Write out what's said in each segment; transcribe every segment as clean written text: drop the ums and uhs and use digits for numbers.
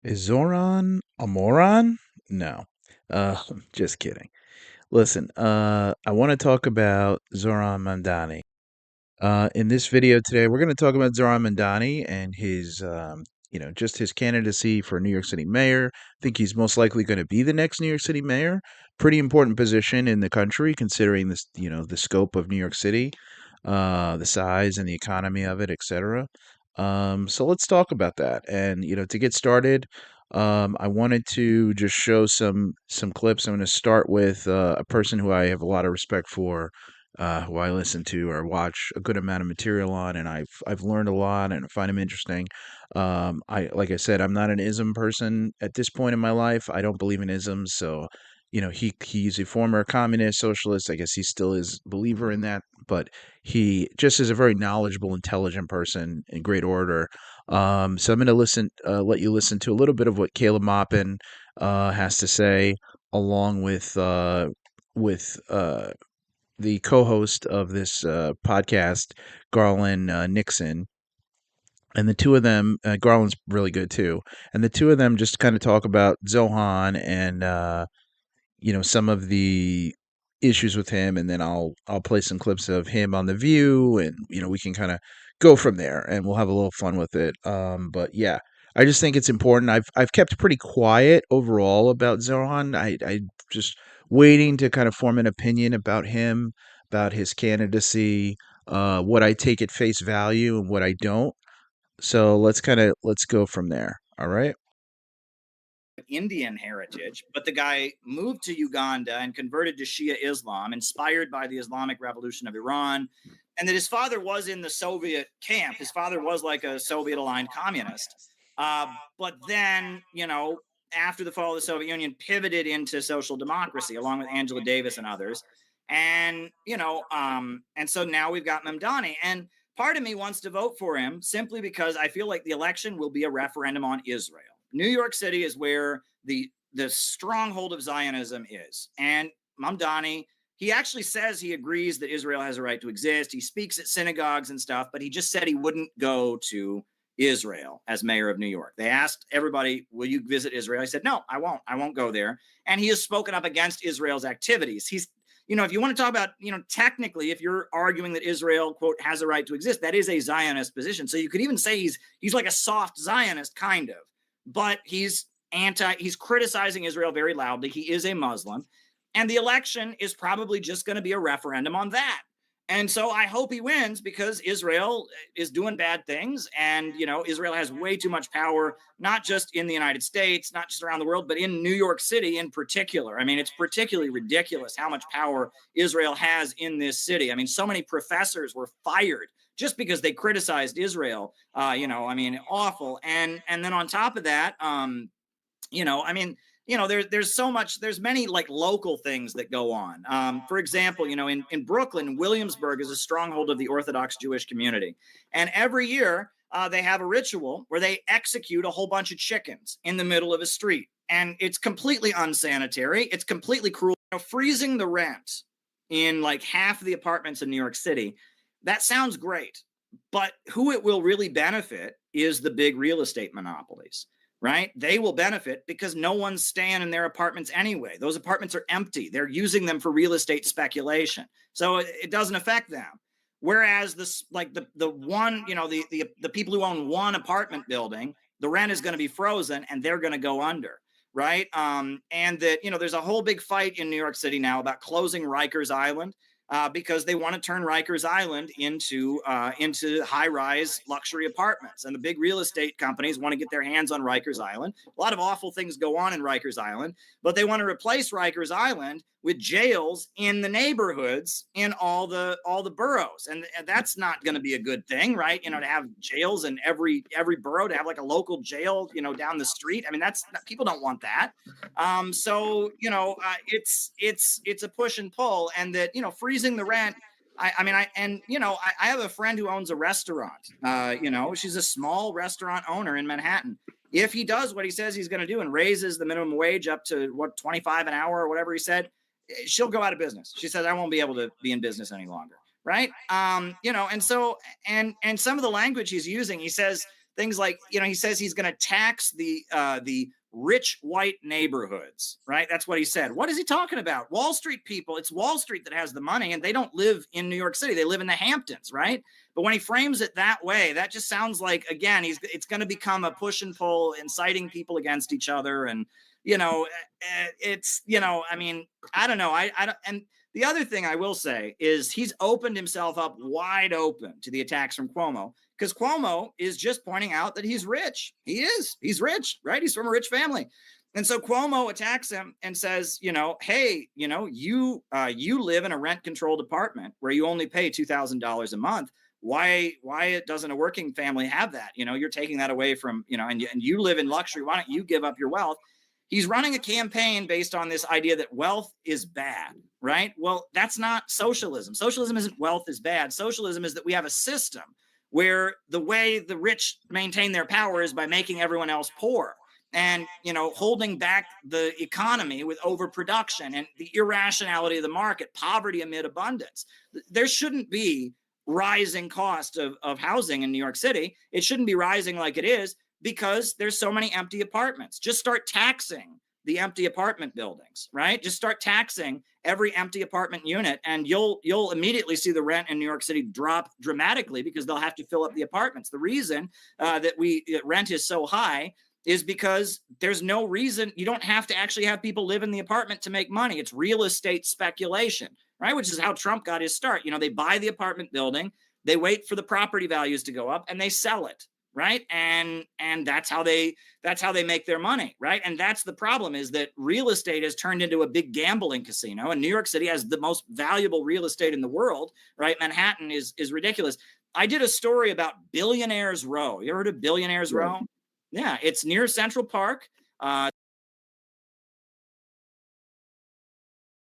Is Zoran a moron? No. Just kidding. Listen, I want to talk about Zoran Mandani. In this video today, we're going to talk about Zohran Mandani and his, just his candidacy for New York City mayor. I think he's most likely going to be the next New York City mayor. Pretty important position in the country, considering this, the scope of New York City, the size and the economy of it, etc. So let's talk about that. And to get started, I wanted to just show some clips. I'm going to start with a person who I have a lot of respect for, who I listen to or watch a good amount of material on, and I've learned a lot and I find him interesting. I like I said, I'm not an ism person at this point in my life. I don't believe in isms, so he's a former communist, socialist. I guess he still is a believer in that, but he just is a very knowledgeable, intelligent person and great orator. So I'm going to let you listen to a little bit of what Caleb Maupin has to say, along with the co-host of this podcast, Garland Nixon, and the two of them, Garland's really good too, and the two of them just kind of talk about Zohan and some of the issues with him, and then I'll play some clips of him on the View, and we can kind of go from there, and we'll have a little fun with it. But yeah, I just think it's important. I've kept pretty quiet overall about Zohan. I just waiting to kind of form an opinion about him, about his candidacy, what I take at face value and what I don't. So let's go from there. All right. Indian heritage, but the guy moved to Uganda and converted to Shia Islam, inspired by the Islamic Revolution of Iran, and that his father was in the Soviet camp. His father was like a Soviet aligned communist. But then, after the fall of the Soviet Union, pivoted into social democracy along with Angela Davis and others. And so now we've got Mamdani. And part of me wants to vote for him simply because I feel like the election will be a referendum on Israel. New York City is where the stronghold of Zionism is. And Mamdani, he actually says he agrees that Israel has a right to exist. He speaks at synagogues and stuff, but he just said he wouldn't go to Israel as mayor of New York. They asked everybody, will you visit Israel? He said, no, I won't. I won't go there. And he has spoken up against Israel's activities. He's, if you want to talk about, technically, if you're arguing that Israel, quote, has a right to exist, that is a Zionist position. So you could even say he's like a soft Zionist, kind of, but he's criticizing Israel very loudly. He is a Muslim. And the election is probably just going to be a referendum on that. And so I hope he wins because Israel is doing bad things. And, Israel has way too much power, not just in the United States, not just around the world, but in New York City in particular. I mean, it's particularly ridiculous how much power Israel has in this city. I mean, so many professors were fired just because they criticized Israel. Awful. And then on top of that, there's so much, there's many like local things that go on. For example, in Brooklyn, Williamsburg is a stronghold of the Orthodox Jewish community. And every year they have a ritual where they execute a whole bunch of chickens in the middle of a street. And it's completely unsanitary. It's completely cruel. Freezing the rent in like half of the apartments in New York City, that sounds great. But who it will really benefit is the big real estate monopolies, right? They will benefit because no one's staying in their apartments anyway. Those apartments are empty. They're using them for real estate speculation. So it doesn't affect them. Whereas the people who own one apartment building, the rent is going to be frozen and they're going to go under, right? And that, there's a whole big fight in New York City now about closing Rikers Island. Because they want to turn Rikers Island into high-rise luxury apartments, and the big real estate companies want to get their hands on Rikers Island. A lot of awful things go on in Rikers Island, but they want to replace Rikers Island with jails in the neighborhoods in all the boroughs, and that's not going to be a good thing, right? To have jails in every borough, to have like a local jail, down the street. I mean, people don't want that. It's a push and pull, and that freezing the rent. I have a friend who owns a restaurant. She's a small restaurant owner in Manhattan. If he does what he says he's going to do and raises the minimum wage up to what 25 an hour or whatever he said, she'll go out of business. She says I won't be able to be in business any longer. Right. And some of the language he's using, he says things like, he says he's going to tax the rich white neighborhoods, right? That's what he said. What is he talking about? Wall Street people. It's Wall Street that has the money, and they don't live in New York City. They live in the Hamptons, right? But when he frames it that way, that just sounds like, again, it's going to become a push and pull, inciting people against each other. And, it's, I mean, I don't know. I don't, and the other thing I will say is he's opened himself up wide open to the attacks from Cuomo, because Cuomo is just pointing out that he's rich. He is. He's rich, right? He's from a rich family. And so Cuomo attacks him and says, hey, you live in a rent-controlled apartment where you only pay $2,000 a month. Why doesn't a working family have that? You're taking that away from, and you live in luxury. Why don't you give up your wealth? He's running a campaign based on this idea that wealth is bad, right? Well, that's not socialism. Socialism isn't wealth is bad. Socialism is that we have a system where the way the rich maintain their power is by making everyone else poor and, holding back the economy with overproduction and the irrationality of the market, poverty amid abundance. There shouldn't be rising cost of housing in New York City. It shouldn't be rising like it is, because there's so many empty apartments. Just start taxing the empty apartment buildings, right? Just start taxing every empty apartment unit, and you'll immediately see the rent in New York City drop dramatically, because they'll have to fill up the apartments. The reason that rent is so high is because there's no reason. You don't have to actually have people live in the apartment to make money. It's real estate speculation, right? Which is how Trump got his start. They buy the apartment building, they wait for the property values to go up, and they sell it. Right. And that's how they make their money. Right. And that's the problem, is that real estate has turned into a big gambling casino, and New York City has the most valuable real estate in the world. Right. Manhattan is ridiculous. I did a story about Billionaires Row. You ever heard of Billionaires Row? Yeah. It's near Central Park.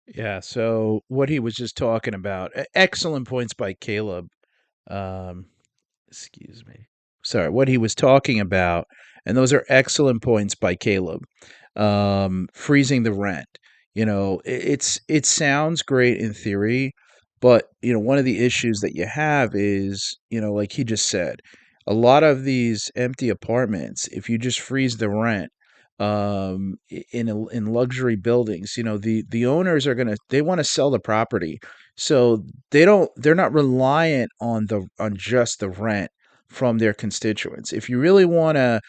Yeah. So what he was just talking about, excellent points by Caleb. Um, excuse me. Sorry, what he was talking about, and those are excellent points by Caleb. Freezing the rent. It sounds great in theory, but one of the issues that you have is, like he just said, a lot of these empty apartments, if you just freeze the rent, in luxury buildings, the owners they want to sell the property, so they're not reliant on just the rent from their constituents. If you really wanted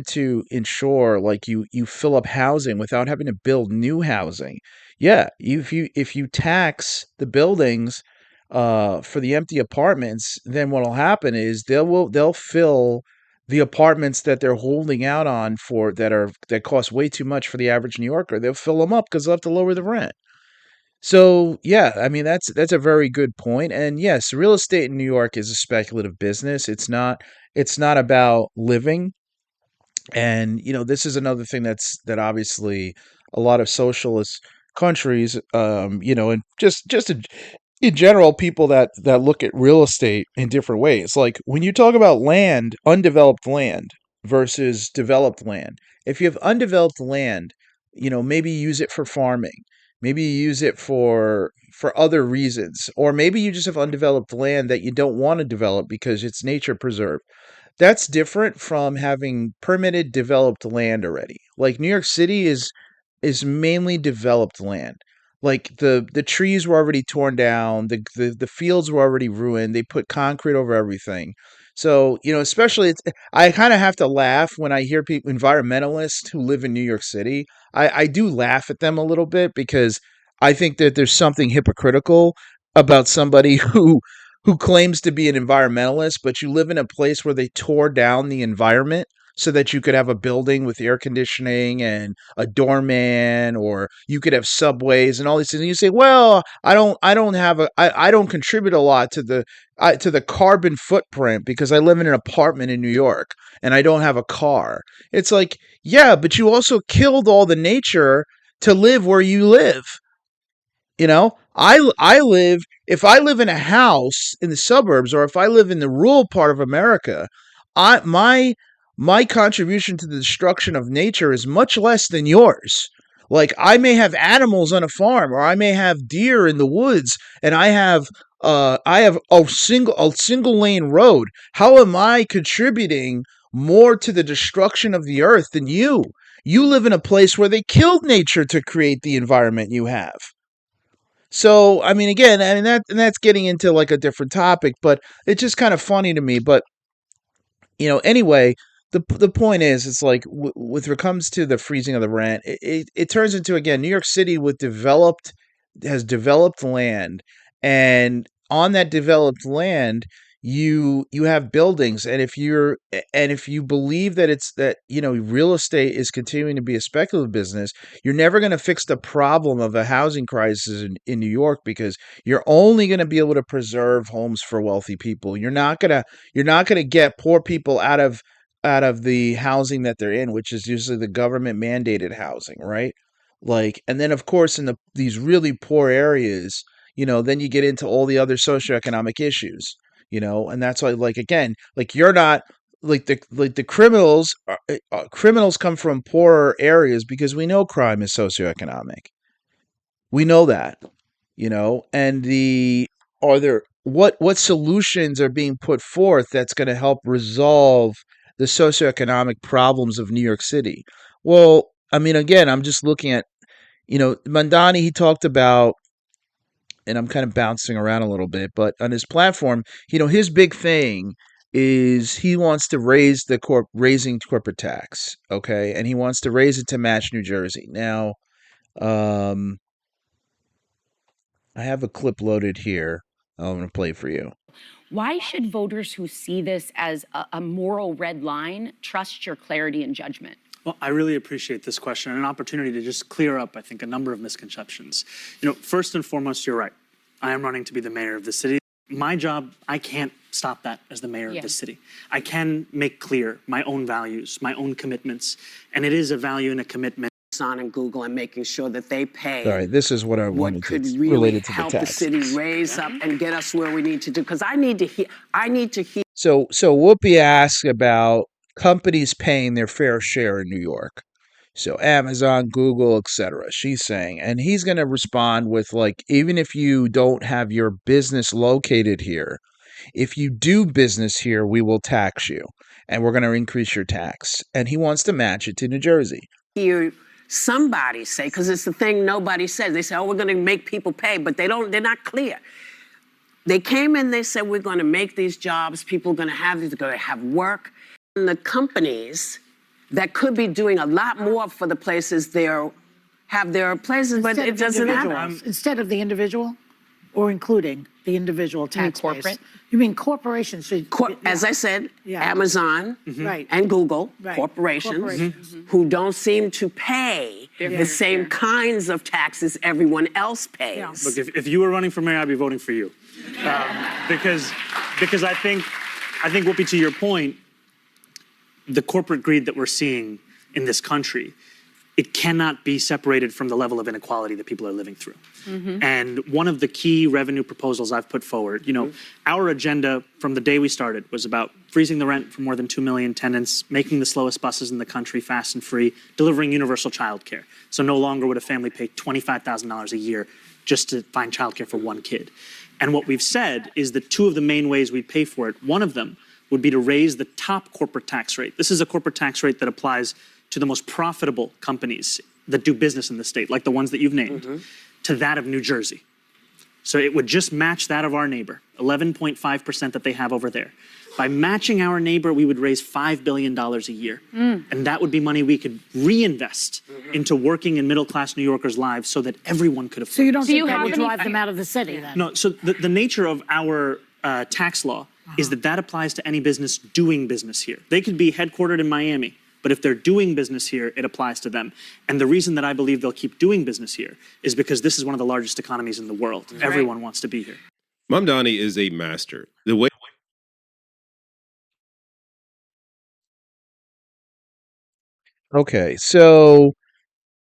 to ensure, like, you fill up housing without having to build new housing, yeah, if you tax the buildings for the empty apartments, then what'll happen is they'll fill the apartments that they're holding out on for that cost way too much for the average New Yorker. They'll fill them up because they'll have to lower the rent. So yeah, I mean that's a very good point. And yes, real estate in New York is a speculative business. It's not about living. And this is another thing that obviously a lot of socialist countries, and just in general, people that look at real estate in different ways. Like when you talk about land, undeveloped land versus developed land. If you have undeveloped land, maybe use it for farming. Maybe you use it for other reasons, or maybe you just have undeveloped land that you don't want to develop because it's nature preserved. That's different from having permitted developed land already. Like New York City is mainly developed land. Like the trees were already torn down, the fields were already ruined. They put concrete over everything. So, especially I kind of have to laugh when I hear people, environmentalists who live in New York City. I do laugh at them a little bit, because I think that there's something hypocritical about somebody who claims to be an environmentalist, but you live in a place where they tore down the environment so that you could have a building with air conditioning and a doorman, or you could have subways and all these things. And you say, "Well, I don't contribute a lot to the carbon footprint because I live in an apartment in New York and I don't have a car." It's like, yeah, but you also killed all the nature to live where you live. I live, if I live in a house in the suburbs, or if I live in the rural part of America, I my contribution to the destruction of nature is much less than yours. Like, I may have animals on a farm, or I may have deer in the woods, and I have I have a single lane road. How am I contributing more to the destruction of the earth than you? You live in a place where they killed nature to create the environment you have. So, I mean, again, and that's getting into like a different topic, but it's just kind of funny to me. But anyway, the point is, it's like with what comes to the freezing of the rent, it turns into, again, New York City with developed has developed land, and on that developed land, you have buildings, and if you believe that it's that real estate is continuing to be a speculative business, you're never going to fix the problem of a housing crisis in New York, because you're only going to be able to preserve homes for wealthy people. You're not going to get poor people out of the housing that they're in, which is usually the government mandated housing, right? Like, and then of course in these really poor areas, then you get into all the other socioeconomic issues, and that's why, like, again, like, you're not like the criminals come from poorer areas, because we know crime is socioeconomic. We know that, and the are there what solutions are being put forth that's going to help resolve the socioeconomic problems of New York City? Well, I mean, again, I'm just looking at, Mandani, he talked about, and I'm kind of bouncing around a little bit, but on his platform, his big thing is he wants to raising corporate tax, okay, and he wants to raise it to match New Jersey. Now, um, I have a clip loaded here. I'm going to play for you. Why should voters who see this as a moral red line trust your clarity and judgment? Well, I really appreciate this question and an opportunity to just clear up, I think, a number of misconceptions. First and foremost, you're right. I am running to be the mayor of the city. My job, I can't stop that as the mayor of the city. I can make clear my own values, my own commitments, and it is a value and a commitment on and Google and making sure that they pay. All right, this is what I what wanted could to really related to the help the tax. city raise up and get us where we need to do. Because I need to hear. So Whoopi asked about companies paying their fair share in New York. So Amazon, Google, etc. She's saying, and he's going to respond with, like, even if you don't have your business located here, if you do business here, we will tax you, and we're going to increase your tax. And he wants to match it to New Jersey. Hear somebody say, because it's the thing nobody says. They say, oh, we're going to make people pay, but they're not clear. They came in, they said, we're going to make these jobs, people are going to have these, they're going to have work. And the companies that could be doing a lot more for the places have their places, but it doesn't happen. Instead of the individual, or including the individual tax corporate? base. You mean corporations should, As I said, Yeah. Amazon Right. and Google, Right. corporations, Corporations. who don't seem to pay the same kinds of taxes everyone else pays. Yeah. Look, if you were running for mayor, I'd be voting for you. Because I think, Whoopi, to your point, the corporate greed that we're seeing in this country, it cannot be separated from the level of inequality that people are living through. And one of the key revenue proposals I've put forward, our agenda from the day we started was about freezing the rent for more than 2 million tenants, making the slowest buses in the country fast and free, delivering universal childcare. So no longer would a family pay $25,000 a year just to find childcare for one kid. And what we've said is that two of the main ways we'd pay for it, one of them would be to raise the top corporate tax rate. This is a corporate tax rate that applies to the most profitable companies that do business in the state, like the ones that you've named, to that of New Jersey. So it would just match that of our neighbor, 11.5% that they have over there. By matching our neighbor, we would raise $5 billion a year. And that would be money we could reinvest into working and middle-class New Yorkers' lives so that everyone could afford. so you don't think that have would any- drive them out of the city then? No, so the nature of our tax law is that applies to any business doing business here. They could be headquartered in Miami, but if they're doing business here, it applies to them. And the reason that I believe they'll keep doing business here is because this is one of the largest economies in the world. Everyone wants to be here. Mamdani is a master. The way Okay, so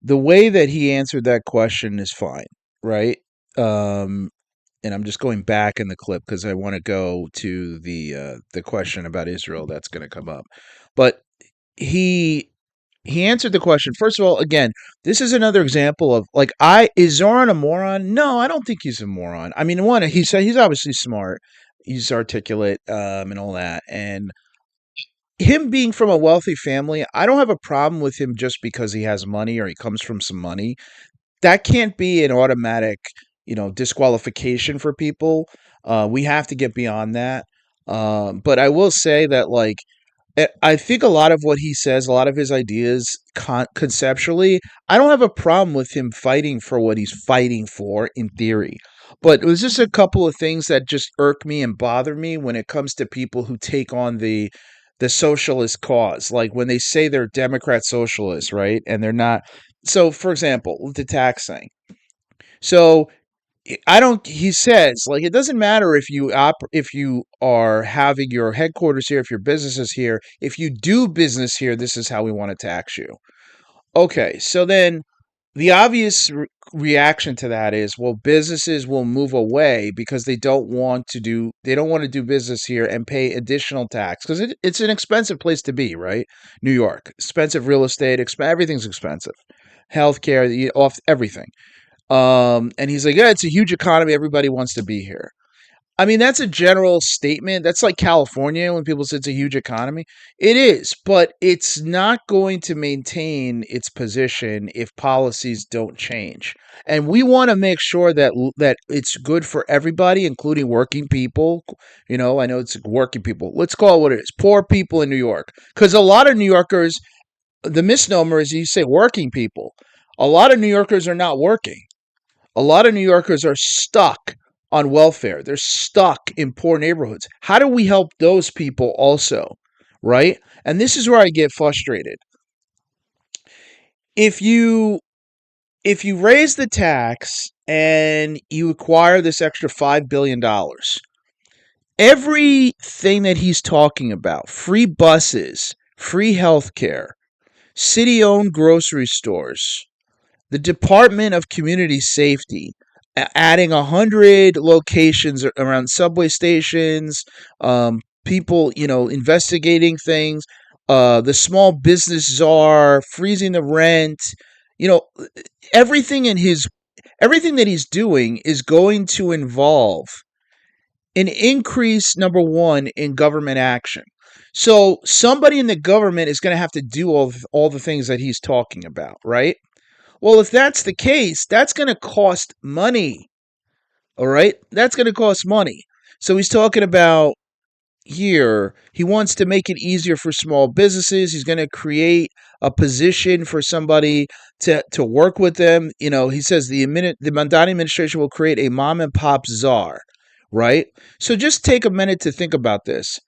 the way that he answered that question is fine, right? And I'm just going back in the clip because I want to go to the question about Israel that's going to come up. But he he answered the question. First of all, again, this is another example of like, is Zoran a moron? No, I don't think he's a moron. I mean, one, he's obviously smart, he's articulate, and all that, and him being from a wealthy family, I don't have a problem with him just because he has money or he comes from some money. That can't be an automatic, disqualification for people. We have to get beyond that. But I will say that, like, I think a lot of what he says, a lot of his ideas conceptually, I don't have a problem with him fighting for what he's fighting for in theory. But it was just a couple of things that just irk me and bother me when it comes to people who take on the socialist cause. Like when they say they're Democrat socialists, right? And they're not. So, for example, with the tax thing. So I don't. He says like it doesn't matter if you are having your headquarters here, if your business is here, if you do business here, this is how we want to tax you. Okay, so then the obvious reaction to that is, well, businesses will move away because they don't want to do business here and pay additional tax because it's an expensive place to be, right? New York, expensive real estate, everything's expensive, healthcare, off everything. And he's like, yeah, it's a huge economy. Everybody wants to be here. I mean, that's a general statement. That's like California when people say it's a huge economy. It is, but it's not going to maintain its position if policies don't change. And we want to make sure that it's good for everybody, including working people. I know it's working people. Let's call it what it is. Poor people in New York. Because a lot of New Yorkers, the misnomer is you say working people. A lot of New Yorkers are not working. A lot of New Yorkers are stuck on welfare. They're stuck in poor neighborhoods. How do we help those people also, right? And this is where I get frustrated. If you raise the tax and you acquire this extra $5 billion, everything that he's talking about, free buses, free healthcare, city-owned grocery stores, the Department of Community Safety, adding 100 locations around subway stations, people, investigating things, the small business czar, freezing the rent, everything that he's doing is going to involve an increase, number one, in government action. So somebody in the government is going to have to do all the things that he's talking about, right? Well, if that's the case, that's going to cost money. All right? That's going to cost money. So he's talking about here, he wants to make it easier for small businesses. He's going to create a position for somebody to work with them. He says the Mamdani administration will create a mom and pop czar, right? So just take a minute to think about this.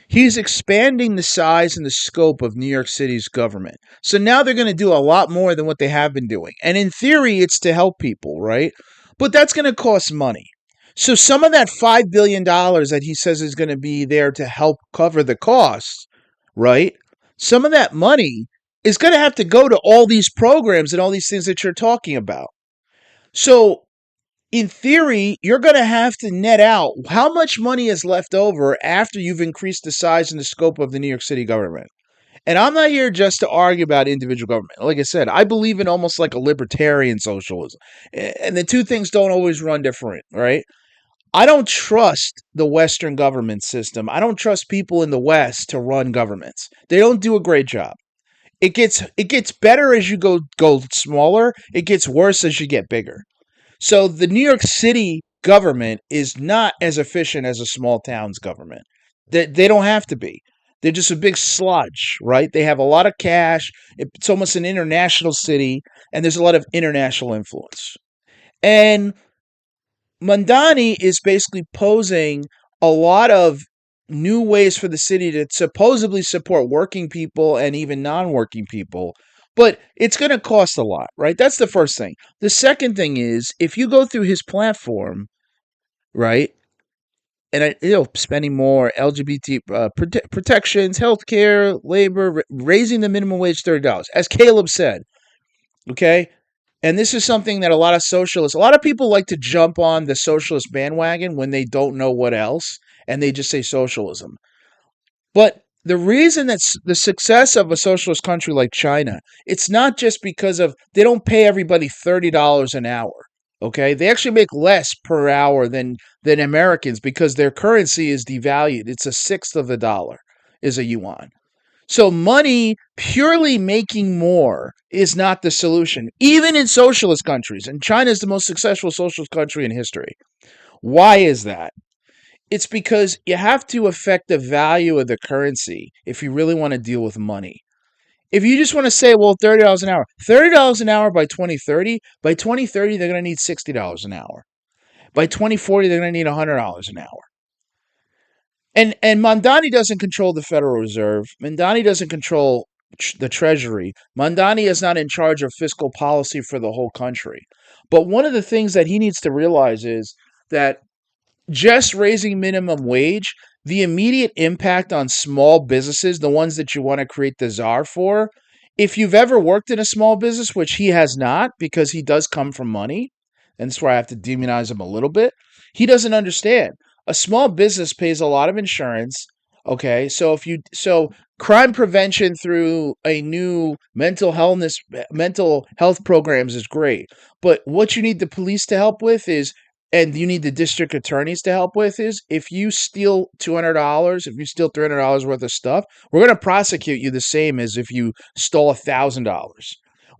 He's expanding the size and the scope of New York City's government. So now they're going to do a lot more than what they have been doing. And in theory, it's to help people, right? But that's going to cost money. So some of that $5 billion that he says is going to be there to help cover the costs, right? Some of that money is going to have to go to all these programs and all these things that you're talking about. So in theory, you're going to have to net out how much money is left over after you've increased the size and the scope of the New York City government. And I'm not here just to argue about individual government. Like I said, I believe in almost like a libertarian socialism. And the two things don't always run different, right? I don't trust the Western government system. I don't trust people in the West to run governments. They don't do a great job. It gets better as you go smaller. It gets worse as you get bigger. So the New York City government is not as efficient as a small town's government. They don't have to be. They're just a big sludge, right? They have a lot of cash. It's almost an international city, and there's a lot of international influence. And Mamdani is basically posing a lot of new ways for the city to supposedly support working people and even non-working people. But it's going to cost a lot, right? That's the first thing. The second thing is, if you go through his platform, right, and spending more LGBT protections, healthcare, labor, raising the minimum wage $30, as Caleb said, okay? And this is something that a lot of people like to jump on the socialist bandwagon when they don't know what else, and they just say socialism. But the reason that's the success of a socialist country like China, it's not just because of they don't pay everybody $30 an hour. Okay, they actually make less per hour than Americans because their currency is devalued. It's a sixth of a dollar is a yuan. So money purely making more is not the solution, even in socialist countries. And China is the most successful socialist country in history. Why is that? It's because you have to affect the value of the currency if you really want to deal with money. If you just want to say, well, $30 an hour, $30 an hour by 2030, by 2030, they're going to need $60 an hour. By 2040, they're going to need $100 an hour. And Mamdani doesn't control the Federal Reserve. Mamdani doesn't control the Treasury. Mamdani is not in charge of fiscal policy for the whole country. But one of the things that he needs to realize is that just raising minimum wage, the immediate impact on small businesses, the ones that you want to create the czar for, if you've ever worked in a small business, which he has not because he does come from money, and that's where I have to demonize him a little bit, he doesn't understand. A small business pays a lot of insurance. Okay, so crime prevention through a new mental health programs is great. But what you need the police to help with is, and you need the district attorneys to help with, is if you steal $200, if you steal $300 worth of stuff, we're going to prosecute you the same as if you stole $1,000.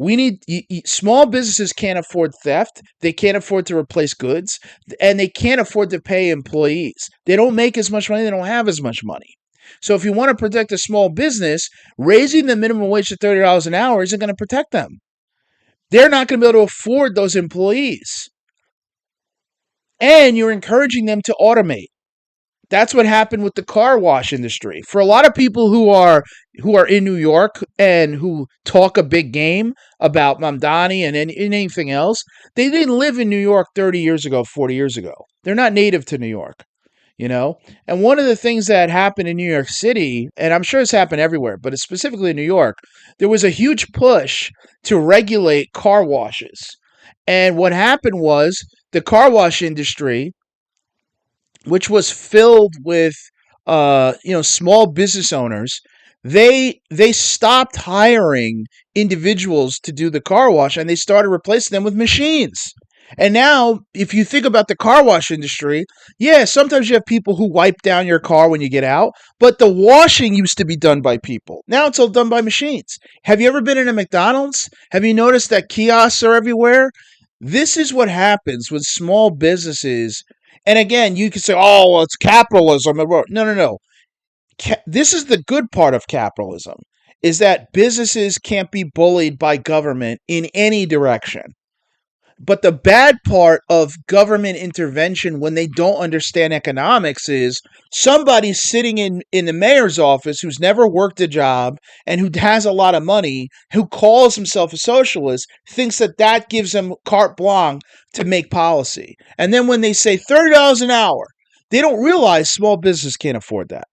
We need small businesses can't afford theft. They can't afford to replace goods, and they can't afford to pay employees. They don't make as much money. They don't have as much money. So if you want to protect a small business, raising the minimum wage to $30 an hour isn't going to protect them. They're not going to be able to afford those employees. And you're encouraging them to automate. That's what happened with the car wash industry. For a lot of people who are in New York and who talk a big game about Mamdani and anything else, they didn't live in New York 30 years ago, 40 years ago. They're not native to New York, you know? And one of the things that happened in New York City, and I'm sure it's happened everywhere, but it's specifically in New York, there was a huge push to regulate car washes. And what happened was the car wash industry, which was filled with small business owners, they stopped hiring individuals to do the car wash, and they started replacing them with machines. And now, if you think about the car wash industry, yeah, sometimes you have people who wipe down your car when you get out, but the washing used to be done by people. Now it's all done by machines. Have you ever been in a McDonald's? Have you noticed that kiosks are everywhere? This is what happens with small businesses. And again, you can say, oh, well, it's capitalism. No. This is the good part of capitalism, is that businesses can't be bullied by government in any direction. But the bad part of government intervention when they don't understand economics is somebody sitting in the mayor's office who's never worked a job and who has a lot of money, who calls himself a socialist, thinks that gives them carte blanche to make policy. And then when they say $30 an hour, they don't realize small business can't afford that.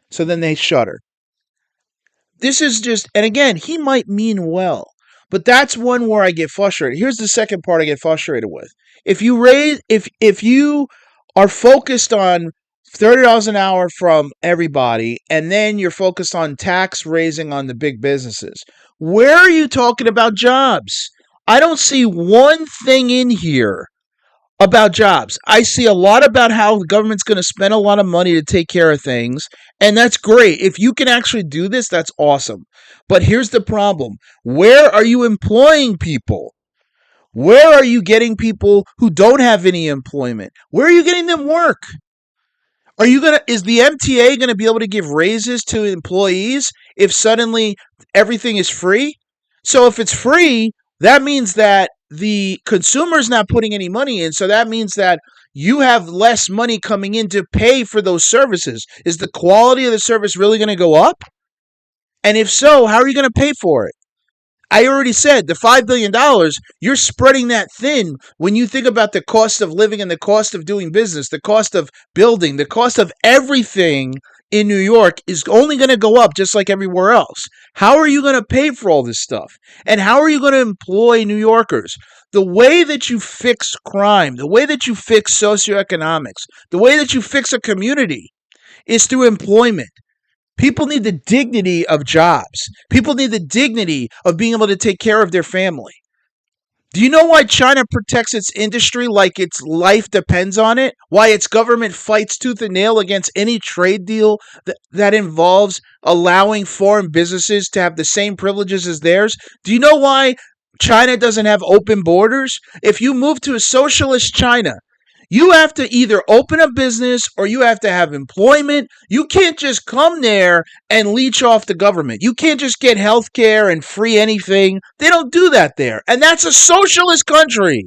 So then they shudder. This is just, and again, he might mean well. But that's one where I get frustrated. Here's the second part I get frustrated with. If you are focused on $30 an hour from everybody, and then you're focused on tax raising on the big businesses, where are you talking about jobs? I don't see one thing in here about jobs. I see a lot about how the government's going to spend a lot of money to take care of things, and that's great. If you can actually do this, that's awesome. But here's the problem. Where are you employing people? Where are you getting people who don't have any employment? Where are you getting them work? Is the MTA going to be able to give raises to employees if suddenly everything is free? So if it's free, that means that the consumer's not putting any money in. So that means that you have less money coming in to pay for those services. Is the quality of the service really going to go up? And if so, how are you going to pay for it? I already said the $5 billion, you're spreading that thin when you think about the cost of living and the cost of doing business, the cost of building, the cost of everything in New York is only going to go up just like everywhere else. How are you going to pay for all this stuff? And how are you going to employ New Yorkers? The way that you fix crime, the way that you fix socioeconomics, the way that you fix a community is through employment. People need the dignity of jobs. People need the dignity of being able to take care of their family. Do you know why China protects its industry like its life depends on it? Why its government fights tooth and nail against any trade deal that involves allowing foreign businesses to have the same privileges as theirs? Do you know why China doesn't have open borders? If you move to a socialist China, you have to either open a business or you have to have employment. You can't just come there and leech off the government. You can't just get health care and free anything. They don't do that there. And that's a socialist country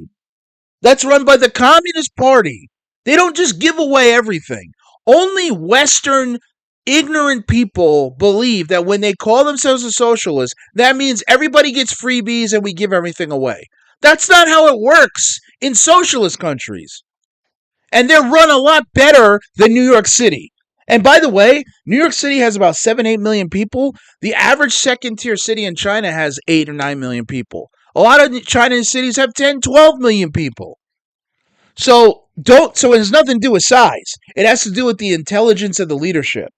that's run by the Communist Party. They don't just give away everything. Only Western ignorant people believe that when they call themselves a socialist, that means everybody gets freebies and we give everything away. That's not how it works in socialist countries. And they're run a lot better than New York City. And by the way, New York City has about 7-8 million people. The average second tier city in China has 8 or 9 million people. A lot of China's cities have 10-12 million people. So it has nothing to do with size. It has to do with the intelligence of the leadership.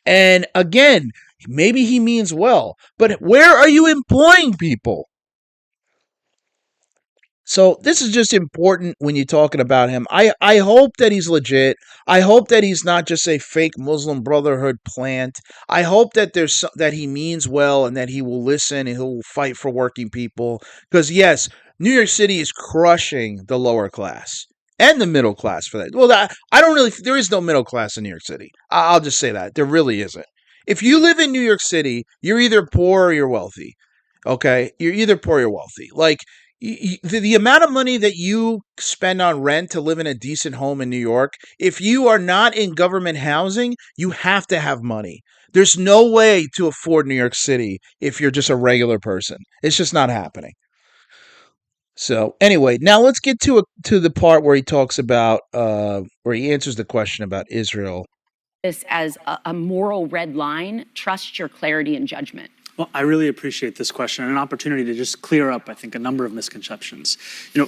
And again, maybe he means well, but where are you employing people? So this is just important when you're talking about him. I hope that he's legit. I hope that he's not just a fake Muslim Brotherhood plant. I hope that that he means well and that he will listen and he'll fight for working people. Because yes, New York City is crushing the lower class and the middle class for that. Well, there is no middle class in New York City. I'll just say that. There really isn't. If you live in New York City, you're either poor or you're wealthy. Okay? You're either poor or you're wealthy. Like, the amount of money that you spend on rent to live in a decent home in New York, if you are not in government housing, you have to have money. There's no way to afford New York City if you're just a regular person. It's just not happening. So anyway, now let's get to the part where he talks about where he answers the question about Israel. This as a moral red line. Trust your clarity and judgment. Well, I really appreciate this question and an opportunity to just clear up, I think, a number of misconceptions.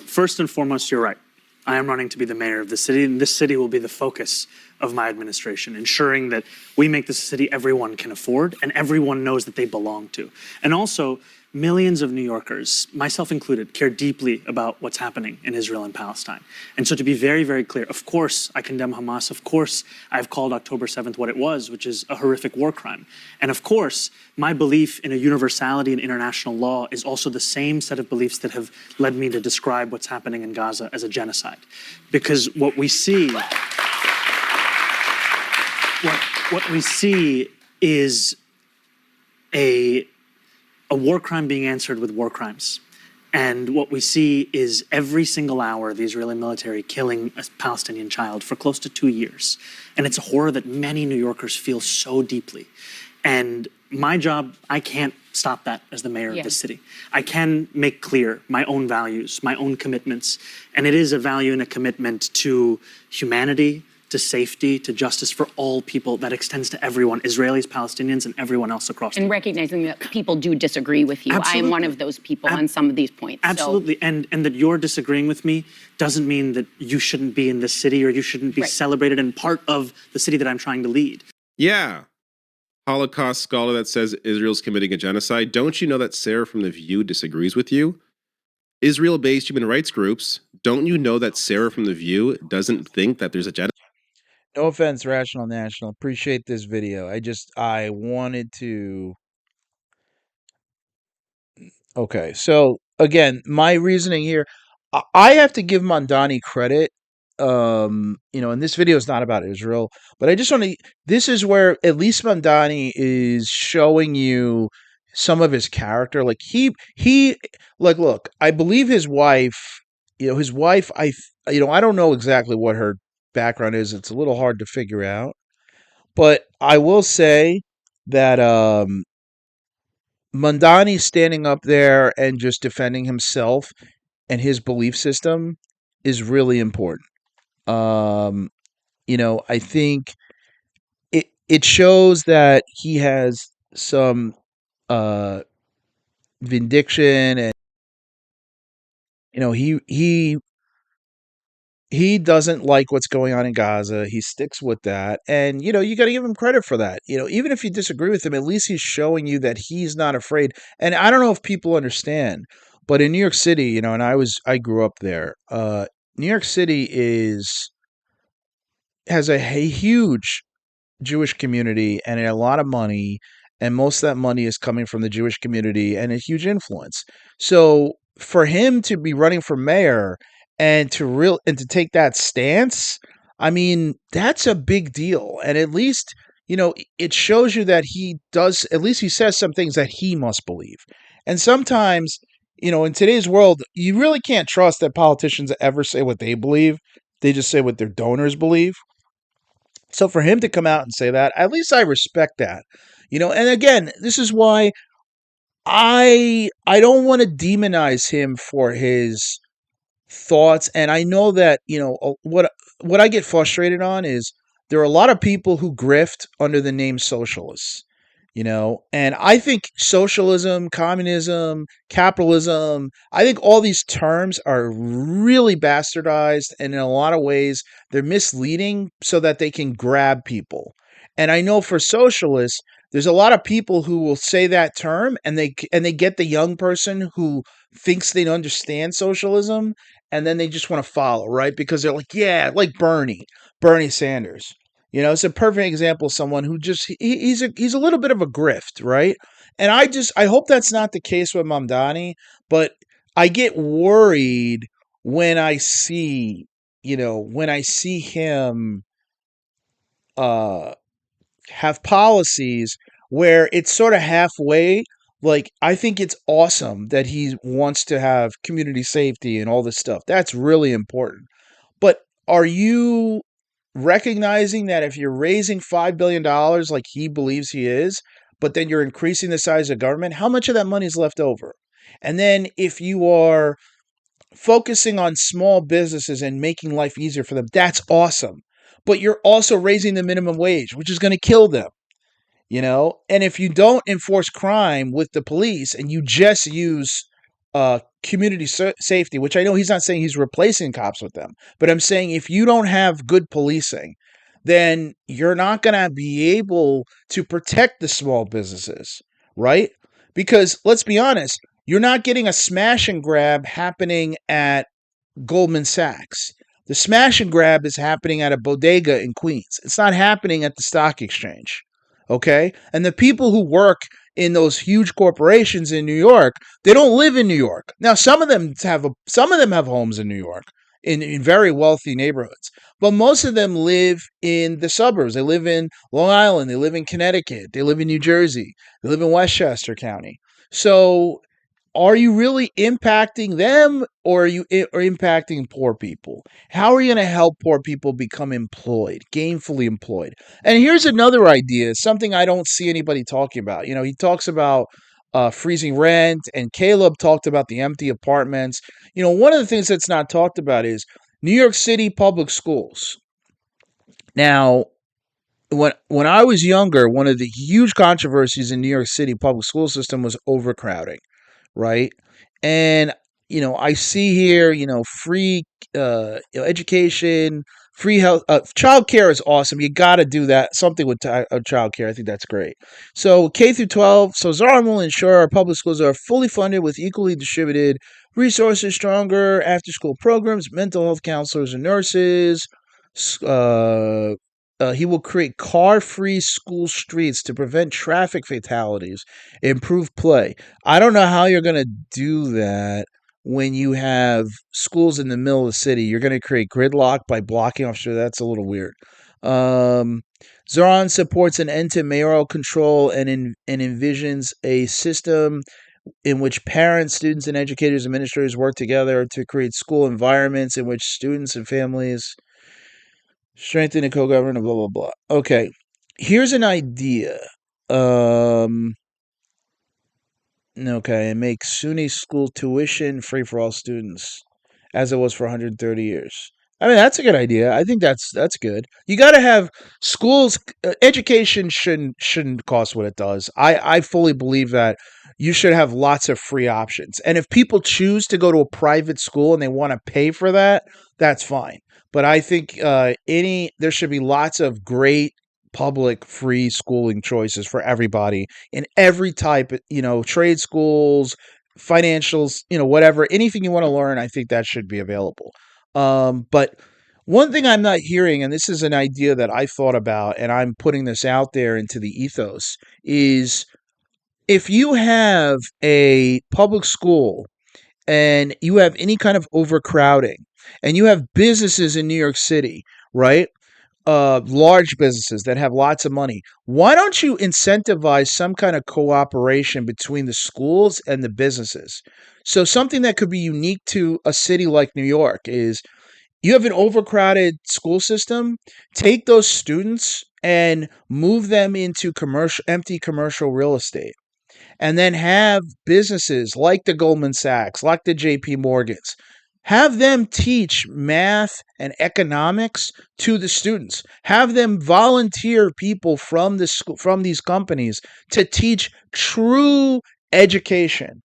First and foremost, you're right. I am running to be the mayor of the city, and this city will be the focus of my administration, ensuring that we make this a city everyone can afford and everyone knows that they belong to. And also, millions of New Yorkers, myself included, care deeply about what's happening in Israel and Palestine. And so to be very, very clear, of course I condemn Hamas. Of course I've called October 7th what it was, which is a horrific war crime. And of course, my belief in a universality in international law is also the same set of beliefs that have led me to describe what's happening in Gaza as a genocide. Because what we see is a war crime being answered with war crimes. And what we see is every single hour the Israeli military killing a Palestinian child for close to 2 years. And it's a horror that many New Yorkers feel so deeply. And my job, I can't stop that as the mayor of the city. I can make clear my own values, my own commitments. And it is a value and a commitment to humanity, to safety, to justice for all people that extends to everyone, Israelis, Palestinians, and everyone else across the world. And recognizing that people do disagree with you. Absolutely. I am one of those people on some of these points. Absolutely. So. And that you're disagreeing with me doesn't mean that you shouldn't be in this city or you shouldn't be celebrated and part of the city that I'm trying to lead. Yeah. Holocaust scholar that says Israel's committing a genocide. Don't you know that Sarah from The View disagrees with you? Israel-based human rights groups, don't you know that Sarah from The View doesn't think that there's a genocide? No offense, Rational National. Appreciate this video. I wanted to. Okay, so again, my reasoning here, I have to give Mandani credit. And this video is not about Israel, but I just want to. This is where at least Mandani is showing you some of his character. Like look, I believe his wife. His wife. I don't know exactly what her background is. It's a little hard to figure out, but I will say that Mandani standing up there and just defending himself and his belief system is really important. I think it shows that he has some vindication, and he he doesn't like what's going on in Gaza. He sticks with that. And, you got to give him credit for that. Even if you disagree with him, at least he's showing you that he's not afraid. And I don't know if people understand, but in New York City, and I grew up there. New York City has a huge Jewish community and a lot of money, and most of that money is coming from the Jewish community and a huge influence. So for him to be running for mayor and to take that stance, I mean, that's a big deal. And at least, it shows you that at least he says some things that he must believe. And sometimes, in today's world, you really can't trust that politicians ever say what they believe. They just say what their donors believe. So for him to come out and say that, at least I respect that. And again, this is why I don't want to demonize him for his thoughts. And I know that, what I get frustrated on is there are a lot of people who grift under the name socialists. And I think socialism, communism, capitalism, I think all these terms are really bastardized, and in a lot of ways they're misleading so that they can grab people. And I know for socialists, there's a lot of people who will say that term, and they get the young person who thinks they understand socialism, and then they just want to follow, right? Because they're like, yeah, like Bernie Sanders. It's a perfect example of someone who just he's a little bit of a grift, right? And I hope that's not the case with Mamdani, but I get worried when I see him have policies where it's sort of halfway. Like, I think it's awesome that he wants to have community safety and all this stuff. That's really important. But are you recognizing that if you're raising $5 billion like he believes he is, but then you're increasing the size of government, how much of that money is left over? And then if you are focusing on small businesses and making life easier for them, that's awesome. But you're also raising the minimum wage, which is going to kill them. And if you don't enforce crime with the police and you just use community safety, which I know he's not saying he's replacing cops with them, but I'm saying if you don't have good policing, then you're not going to be able to protect the small businesses, right? Because let's be honest, you're not getting a smash and grab happening at Goldman Sachs. The smash and grab is happening at a bodega in Queens. It's not happening at the stock exchange. Okay? And the people who work in those huge corporations in New York, they don't live in New York. Now, some of them have homes in New York in very wealthy neighborhoods, but most of them live in the suburbs. They live in Long Island, they live in Connecticut, they live in New Jersey, they live in Westchester County. So are you really impacting them, or are you impacting poor people? How are you going to help poor people become employed, gainfully employed? And here's another idea, something I don't see anybody talking about. He talks about freezing rent, and Caleb talked about the empty apartments. One of the things that's not talked about is New York City public schools. Now, when I was younger, one of the huge controversies in New York City public school system was overcrowding. Right. And, I see here, free education, free health, childcare is awesome. You got to do that. Something with childcare. I think that's great. So K through 12. So Zohran will ensure our public schools are fully funded with equally distributed resources, stronger after school programs, mental health counselors and nurses. He will create car-free school streets to prevent traffic fatalities, improve play. I don't know how you're going to do that when you have schools in the middle of the city. You're going to create gridlock by blocking off. Sure, that's a little weird. Zohran supports an end to mayoral control and envisions a system in which parents, students, and educators, administrators work together to create school environments in which students and families strengthen and co-govern, blah, blah, blah. Okay, here's an idea. Okay, make SUNY school tuition free for all students, as it was for 130 years. I mean, that's a good idea. I think that's good. You got to have schools. Education shouldn't cost what it does. I fully believe that you should have lots of free options. And if people choose to go to a private school and they want to pay for that, that's fine. but I think there should be lots of great public free schooling choices for everybody in every type, trade schools, financials, whatever, anything you want to learn, I think that should be available. But one thing I'm not hearing, and this is an idea that I thought about, and I'm putting this out there into the ethos, is if you have a public school and you have any kind of overcrowding and you have businesses in New York City, right? Large businesses that have lots of money. Why don't you incentivize some kind of cooperation between the schools and the businesses? So something that could be unique to a city like New York is you have an overcrowded school system, take those students and move them into empty commercial real estate, and then have businesses like the Goldman Sachs, like the JP Morgans, have them teach math and economics to the students. Have them volunteer people from from these companies to teach true education.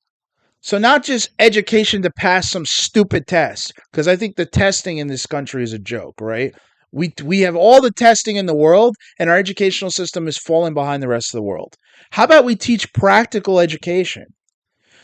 So not just education to pass some stupid test, because I think the testing in this country is a joke, right? We have all the testing in the world, and our educational system is falling behind the rest of the world. How about we teach practical education?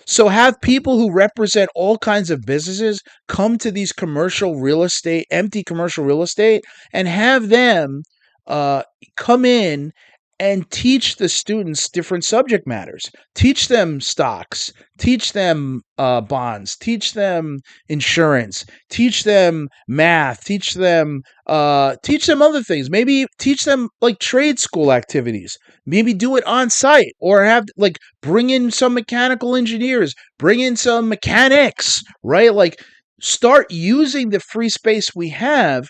So have people who represent all kinds of businesses come to these empty commercial real estate, and have them come in and teach the students different subject matters. Teach them stocks, teach them bonds, teach them insurance, teach them math, teach them other things. Maybe teach them like trade school activities. Maybe do it on site, or have like bring in some mechanical engineers, bring in some mechanics, right? Like start using the free space we have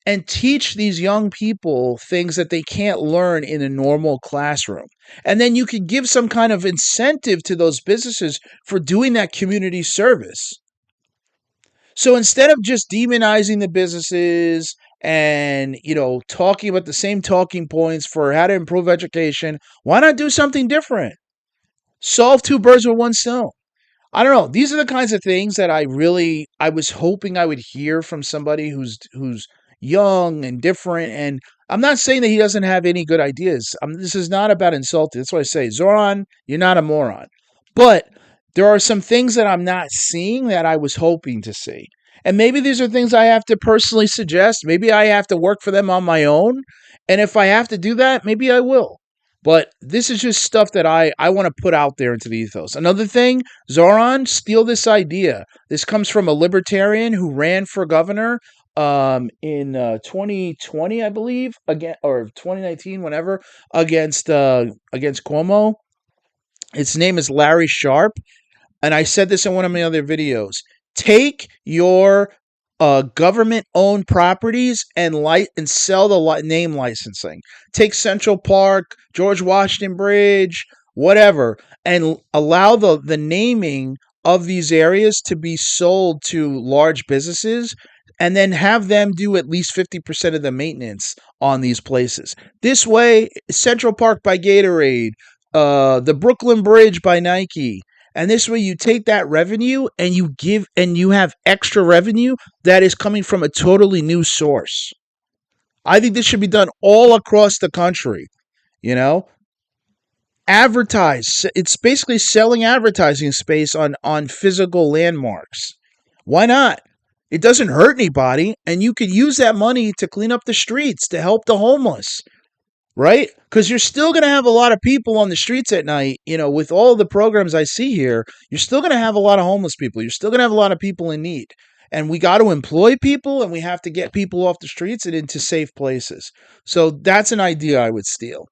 and teach these young people things that they can't learn in a normal classroom. And then you can give some kind of incentive to those businesses for doing that community service. So instead of just demonizing the businesses and, talking about the same talking points for how to improve education, why not do something different? Solve two birds with one stone. I don't know. These are the kinds of things that I was hoping I would hear from somebody who's young and different. And I'm not saying that he doesn't have any good ideas. This is not about insulting. That's why I say, Zohran, you're not a moron. But there are some things that I'm not seeing that I was hoping to see. And maybe these are things I have to personally suggest. Maybe I have to work for them on my own. And if I have to do that, maybe I will. But this is just stuff that I want to put out there into the ethos. Another thing, Zohran, steal this idea. This comes from a libertarian who ran for governor in 2020, I believe, again, or 2019, whenever, against Cuomo. Its name is Larry Sharp, and I said this in one of my other videos. Take your government-owned properties and sell the name licensing. Take Central Park, George Washington Bridge, whatever, and allow the naming of these areas to be sold to large businesses, and then have them do at least 50% of the maintenance on these places. This way, Central Park by Gatorade, the Brooklyn Bridge by Nike. And this way you take that revenue and you have extra revenue that is coming from a totally new source. I think this should be done all across the country, Advertise. It's basically selling advertising space on physical landmarks. Why not? It doesn't hurt anybody, and you could use that money to clean up the streets, to help the homeless. Right? Because you're still going to have a lot of people on the streets at night. With all the programs I see here, you're still going to have a lot of homeless people. You're still going to have a lot of people in need. And we got to employ people, and we have to get people off the streets and into safe places. So that's an idea I would steal.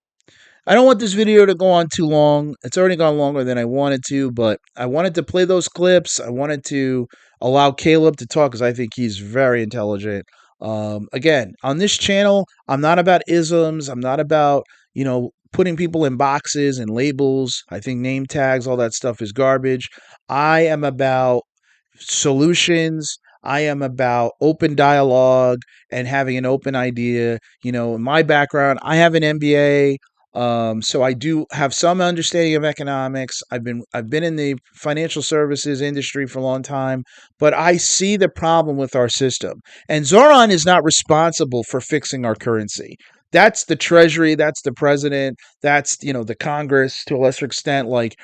I don't want this video to go on too long. It's already gone longer than I wanted to, but I wanted to play those clips. I wanted to allow Caleb to talk because I think he's very intelligent. Again, on this channel, I'm not about isms. I'm not about, putting people in boxes and labels. I think name tags, all that stuff is garbage. I am about solutions. I am about open dialogue and having an open idea. In my background, I have an MBA. So I do have some understanding of economics. I've been in the financial services industry for a long time, but I see the problem with our system. And Zohran is not responsible for fixing our currency. That's the Treasury, that's the president, that's the Congress to a lesser extent. Like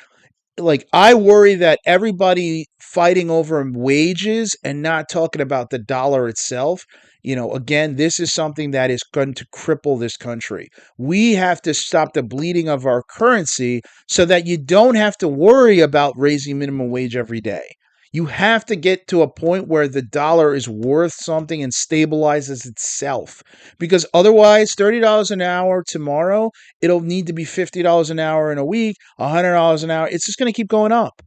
I worry that everybody fighting over wages and not talking about the dollar itself, again, this is something that is going to cripple this country. We have to stop the bleeding of our currency so that you don't have to worry about raising minimum wage every day. You have to get to a point where the dollar is worth something and stabilizes itself. Because otherwise, $30 an hour tomorrow, it'll need to be $50 an hour in a week, $100 an hour. It's just going to keep going up.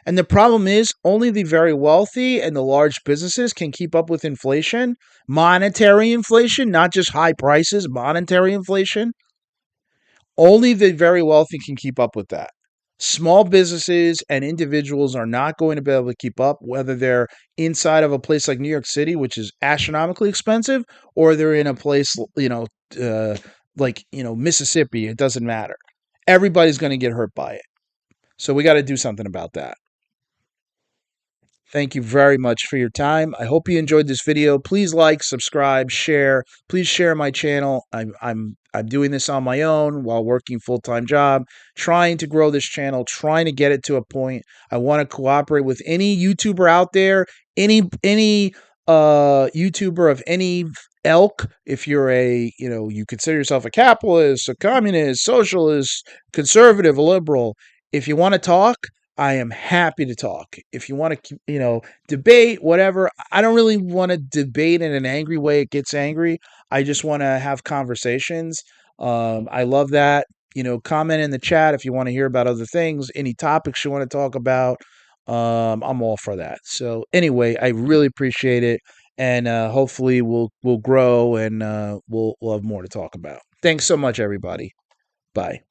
And the problem is only the very wealthy and the large businesses can keep up with inflation, monetary inflation, not just high prices, monetary inflation. Only the very wealthy can keep up with that. Small businesses and individuals are not going to be able to keep up, whether they're inside of a place like New York City, which is astronomically expensive, or they're in a place, Mississippi. It doesn't matter. Everybody's going to get hurt by it. So we got to do something about that. Thank you very much for your time. I hope you enjoyed this video. Please like, subscribe, share. Please share my channel. I'm doing this on my own while working full-time job, trying to grow this channel, trying to get it to a point. I want to cooperate with any YouTuber out there, any YouTuber of any ilk. If you're you consider yourself a capitalist, a communist, socialist, conservative, a liberal. If you want to talk, I am happy to talk. If you want to, debate, whatever, I don't really want to debate in an angry way. It gets angry. I just want to have conversations. I love that. Comment in the chat if you want to hear about other things, any topics you want to talk about. I'm all for that. So anyway, I really appreciate it, and hopefully we'll grow and we'll have more to talk about. Thanks so much, everybody. Bye.